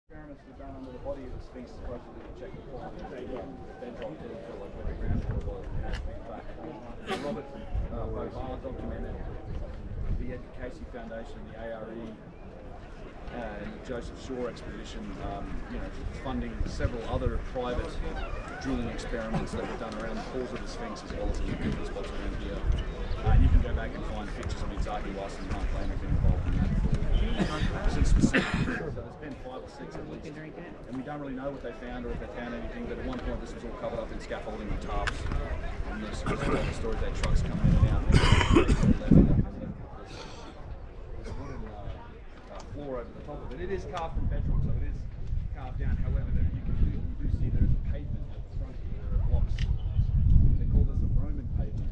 Experiments were done under the body of the Sphinx supposedly to check the quality of the bedrock to feel like where the groundwater was. Robert Beauvoir documented the Edgar Casey Foundation, the ARE, and the Joseph Shaw expedition, funding several other private drilling experiments that were done around the pores of the Sphinx as well as in different spots around here. And you can go back and find pictures. I mean, Zaki Weiss and Mark Lane have been involved in that since specific. So there's been 5 or 6 at least. And we don't really know what they found or if they found anything, but at one point this was all covered up in scaffolding and tarps. And there's the stories that trucks coming in and out. There's wooden floor over the top of it. It is carved from bedrock, so it is carved down. However, you do see there is a pavement at the front here. There are blocks. They call this a Roman pavement.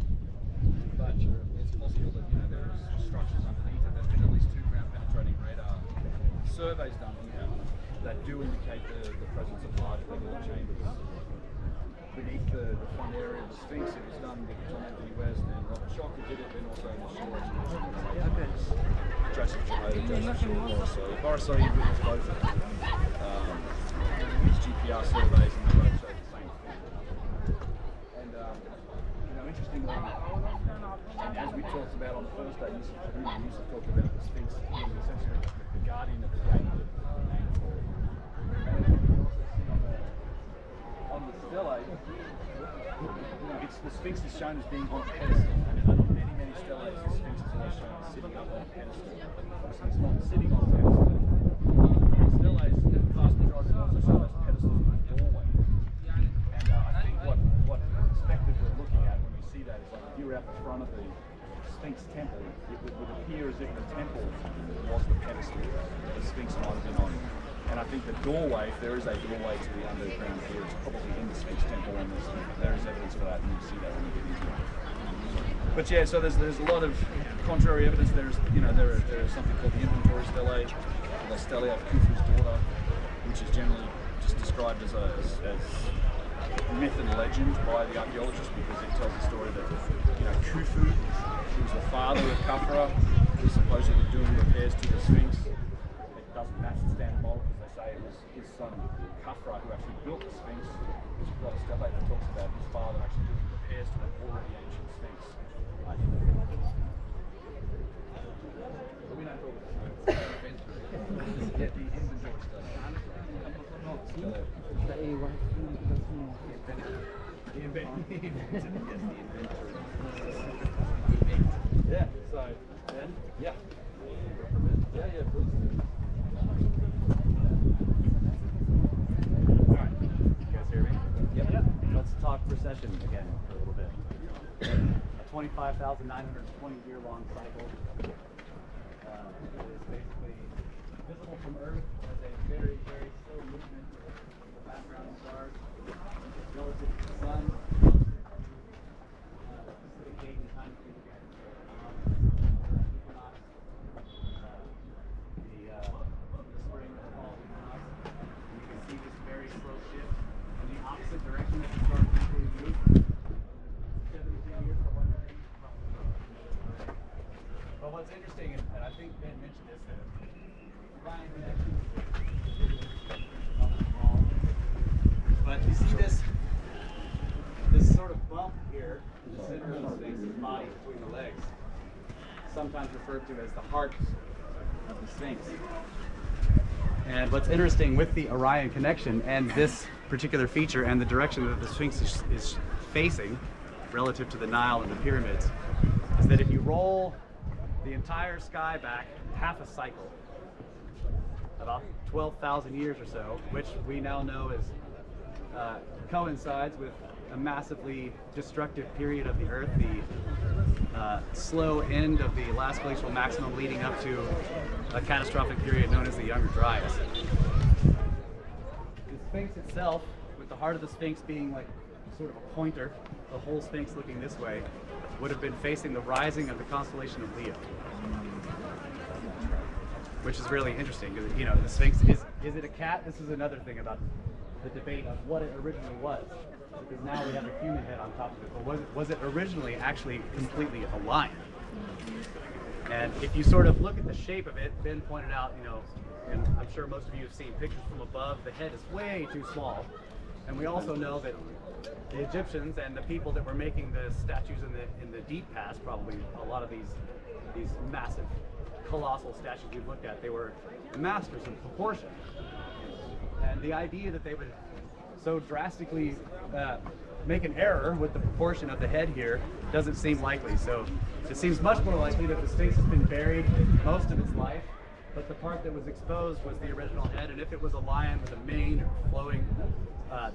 But it's possible that there's structures underneath it. There's been at least 2 ground penetrating radar surveys done here that do indicate the presence of large regular chambers beneath the front area of the Sphinx. It was done with John Anthony West and Robert Schock who did it, and also in the Shaw expedition. Joseph Shaw, so Boris Said witnessed both of them. His GPR surveys and they both showed the same thing. And interestingly, and as we talked about on the first day, Yusuf talked about the Sphinx being essentially the guardian of the gate. On the stelae, the Sphinx is shown as being on a pedestal, and on many stellaes, the Sphinx is always shown as sitting up on a pedestal. Obviously, it's not sitting on a pedestal. Stellaes, the vast majority are also shown as pedestals in the doorway. And I think what perspective we're looking at when we see that is like if you were out the front of the Sphinx temple, it would appear as if the temple was the pedestal that the Sphinx might have been on. And I think the doorway, if there is a doorway to the underground here, it's probably in the Sphinx temple, and there is evidence for that, and you see that when you get into it. But yeah, so there's a lot of contrary evidence. There is something called the inventory stele, the stele of Khufu's daughter, which is generally just described as myth and legend by the archaeologists because it tells the story that Khufu, who was the father of Khafra, was supposedly doing repairs to the Sphinx. It doesn't match the standard model because they say it was his son Khafra who actually built the Sphinx, which is what a stele that talks about his father actually doing repairs to that already ancient Sphinx. But we don't talk about the inventory stele. The inventory. Yeah, so then, yeah. Yeah, please. Alright, you guys hear me? Yep. Let's talk precession again for a little bit. A 25,920-year-long cycle. It is basically visible from Earth as a very, very slow movement of the background stars relative to the sun. Specific date and time period. The spring and fall equinox. And you can see this very slow shift in the opposite direction that the stars usually move. 72 years for one thing. But what's interesting, and I think Ben mentioned this, Ryan connection. But you see this sort of bump here in the center of the Sphinx's body between the legs, sometimes referred to as the heart of the Sphinx. And what's interesting with the Orion connection and this particular feature and the direction that the Sphinx is facing relative to the Nile and the pyramids is that if you roll the entire sky back half a cycle, about 12,000 years or so, which we now know is coincides with a massively destructive period of the Earth, the slow end of the last glacial maximum leading up to a catastrophic period known as the Younger Dryas. The Sphinx itself, with the heart of the Sphinx being like sort of a pointer, the whole Sphinx looking this way, would have been facing the rising of the constellation of Leo. Which is really interesting because, the Sphinx, is it a cat? This is another thing about the debate of what it originally was. Because now we have a human head on top of it. But was it originally actually completely a lion? And if you sort of look at the shape of it, Ben pointed out, you know, and I'm sure most of you have seen pictures from above, the head is way too small. And we also know that the Egyptians and the people that were making the statues in the deep past, probably a lot of these massive, colossal statues we've looked at, they were masters of proportion. And the idea that they would so drastically make an error with the proportion of the head here doesn't seem likely. So it seems much more likely that the Sphinx has been buried most of its life, but the part that was exposed was the original head, and if it was a lion with a mane flowing,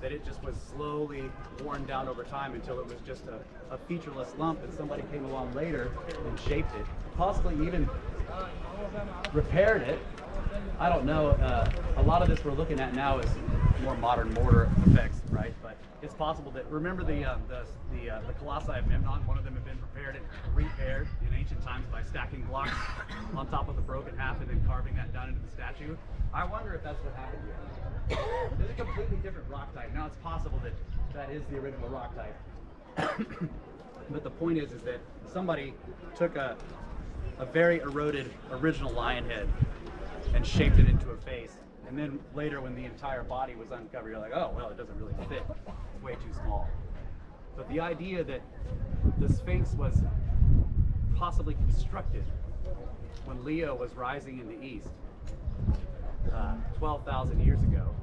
that it just was slowly worn down over time until it was just a featureless lump, and somebody came along later and shaped it, possibly even repaired it. I don't know. A lot of this we're looking at now is more modern mortar effects, right? But it's possible that, remember the colossi of Memnon, one of them had been prepared and repaired in ancient times by stacking blocks on top of the broken half and then carving that down into the statue. I wonder if that's what happened here. There's a completely different rock type. Now it's possible that that is the original rock type. But the point is that somebody took a very eroded original lion head and shaped it into a face. And then later when the entire body was uncovered, you're like, oh, well, it doesn't really fit. It's way too small. But the idea that the Sphinx was possibly constructed when Leo was rising in the east 12,000 years ago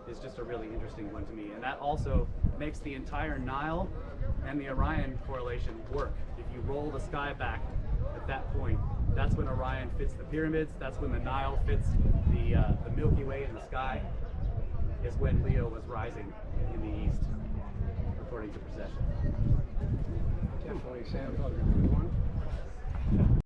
is just a really interesting one to me. And that also makes the entire Nile and the Orion correlation work. If you roll the sky back at that point, that's when Orion fits the pyramids, that's when the Nile fits the Milky Way in the sky, is when Leo was rising in the east, according to precession. Definitely sounds like a good one.